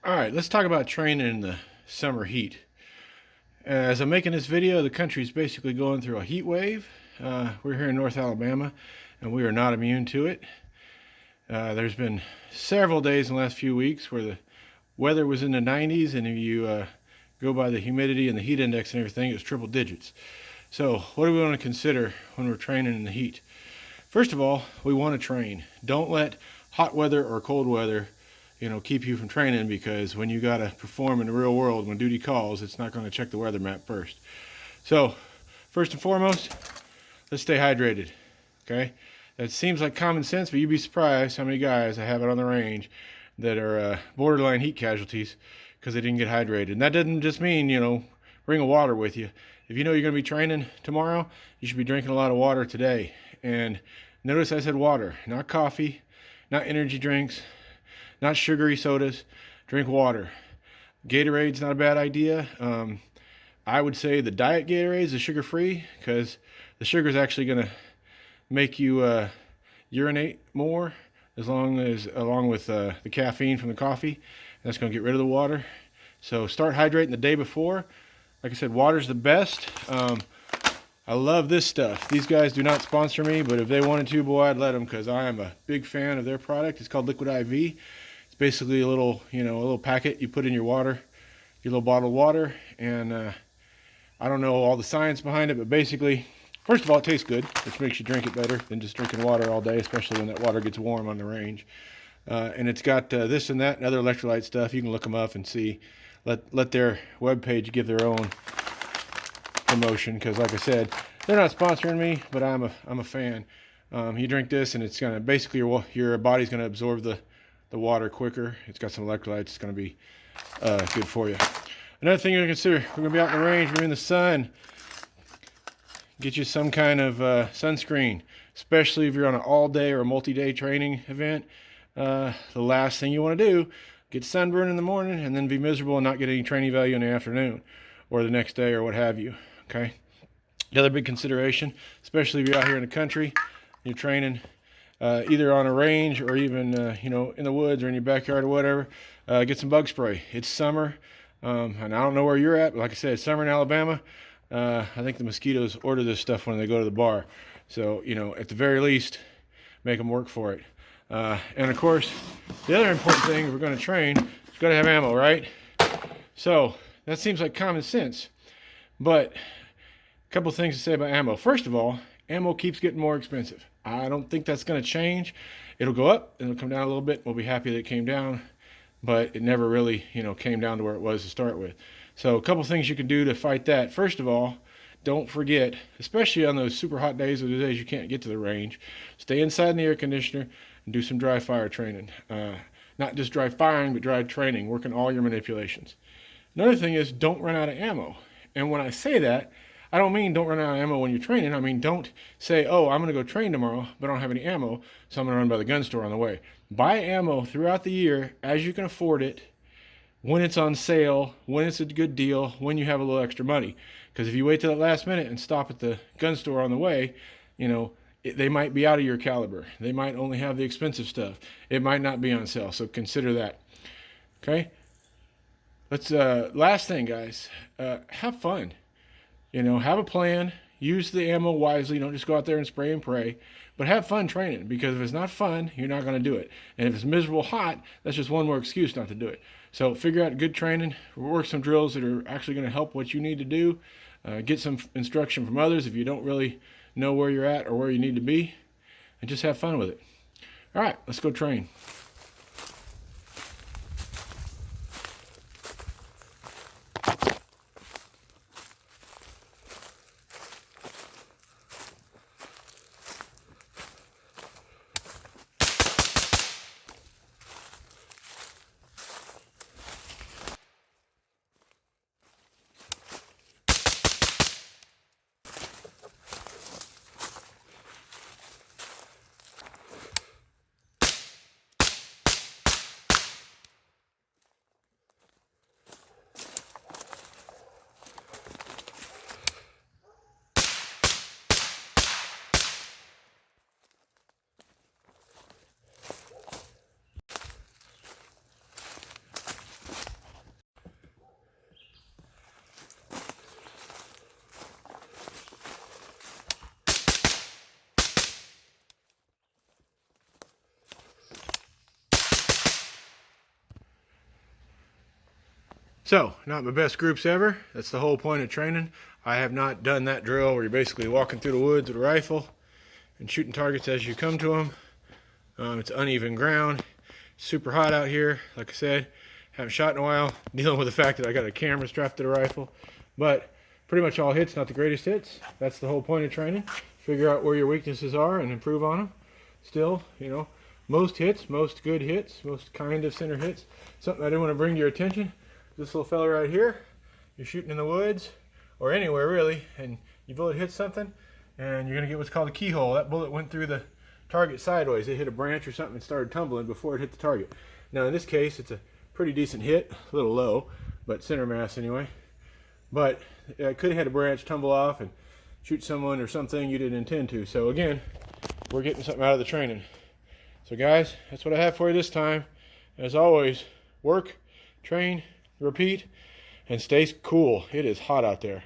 All right, let's talk about training in the summer heat. As I'm making this video, the country is basically going through a heat wave. We're here in North Alabama, and we are not immune to it. There's been several days in the last few weeks where the weather was in the 90s, and if you go by the humidity and the heat index and everything, it was triple digits. So what do we want to consider when we're training in the heat? First of all, we want to train. Don't let hot weather or cold weather keep you from training, because when you got to perform in the real world, when duty calls, it's not going to check the weather map first. So first and foremost, let's stay hydrated. Okay, that seems like common sense, but you'd be surprised how many guys I have it on the range that are borderline heat casualties because they didn't get hydrated. And that doesn't just mean bring a water with you. If you know you're going to be training tomorrow, you should be drinking a lot of water today. And notice I said water, not coffee, not energy drinks, not sugary sodas. Drink water. Gatorade's not a bad idea. I would say the diet Gatorade is sugar-free, because the sugar is actually going to make you urinate more, along with the caffeine from the coffee. That's going to get rid of the water. So start hydrating the day before. Like I said, water's the best. I love this stuff. These guys do not sponsor me, but if they wanted to, boy, I'd let them, because I am a big fan of their product. It's called Liquid IV. It's basically a little packet you put in your water, your little bottle of water, and I don't know all the science behind it, but basically, first of all, it tastes good, which makes you drink it better than just drinking water all day, especially when that water gets warm on the range. And it's got this and that and other electrolyte stuff. You can look them up and see. Let their webpage give their own promotion, because like I said, they're not sponsoring me, but I'm a fan. You drink this, and it's gonna basically your body's gonna absorb the water quicker. It's got some electrolytes. It's gonna be good for you. Another thing you're gonna consider: we're gonna be out in the range, we're in the sun. Get you some kind of sunscreen, especially if you're on an all-day or a multi-day training event. The last thing you want to do, get sunburned in the morning and then be miserable and not get any training value in the afternoon or the next day or what have you. Okay. The other big consideration, especially if you're out here in the country, you're training either on a range or even in the woods or in your backyard or whatever, get some bug spray. It's summer, and I don't know where you're at, but like I said, it's summer in Alabama. I think the mosquitoes order this stuff when they go to the bar. So, at the very least, make them work for it. And of course, the other important thing, if we're going to train, it's got to have ammo, right? So that seems like common sense, but a couple things to say about ammo. First of all, ammo keeps getting more expensive. I don't think that's going to change. It'll go up and it'll come down a little bit. We'll be happy that it came down, but it never really, came down to where it was to start with. So a couple things you can do to fight that. First of all, don't forget, especially on those super hot days or the days you can't get to the range, stay inside in the air conditioner and do some dry fire training. Not just dry firing, but dry training, working all your manipulations. Another thing is, don't run out of ammo. And when I say that, I don't mean don't run out of ammo when you're training. I mean, don't say, oh, I'm going to go train tomorrow, but I don't have any ammo, so I'm going to run by the gun store on the way. Buy ammo throughout the year as you can afford it, when it's on sale, when it's a good deal, when you have a little extra money. Because if you wait till the last minute and stop at the gun store on the way, they might be out of your caliber. They might only have the expensive stuff. It might not be on sale, so consider that. Okay? Let's last thing, guys, have fun. Have a plan. Use the ammo wisely. Don't just go out there and spray and pray, but have fun training, because if it's not fun, you're not going to do it. And if it's miserable hot, that's just one more excuse not to do it. So figure out good training, work some drills that are actually going to help what you need to do. Get some instruction from others if you don't really know where you're at or where you need to be, and just have fun with it. All right, let's go train. So, not my best groups ever. That's the whole point of training. I have not done that drill where you're basically walking through the woods with a rifle and shooting targets as you come to them. It's uneven ground. Super hot out here. Like I said, haven't shot in a while. Dealing with the fact that I got a camera strapped to the rifle. But pretty much all hits, not the greatest hits. That's the whole point of training. Figure out where your weaknesses are and improve on them. Still, you know, most hits, most good hits, most kind of center hits. Something I didn't want to bring to your attention. This little fella right here, you're shooting in the woods or anywhere really, and your bullet hits something, and you're gonna get what's called a keyhole. That bullet went through the target sideways. It hit a branch or something and started tumbling before it hit the target. Now in this case, it's a pretty decent hit, a little low, but center mass anyway. But I could have had a branch tumble off and shoot someone or something you didn't intend to. So again, we're getting something out of the training. So guys, that's what I have for you this time. As always, work, train, repeat, and stay cool. It is hot out there.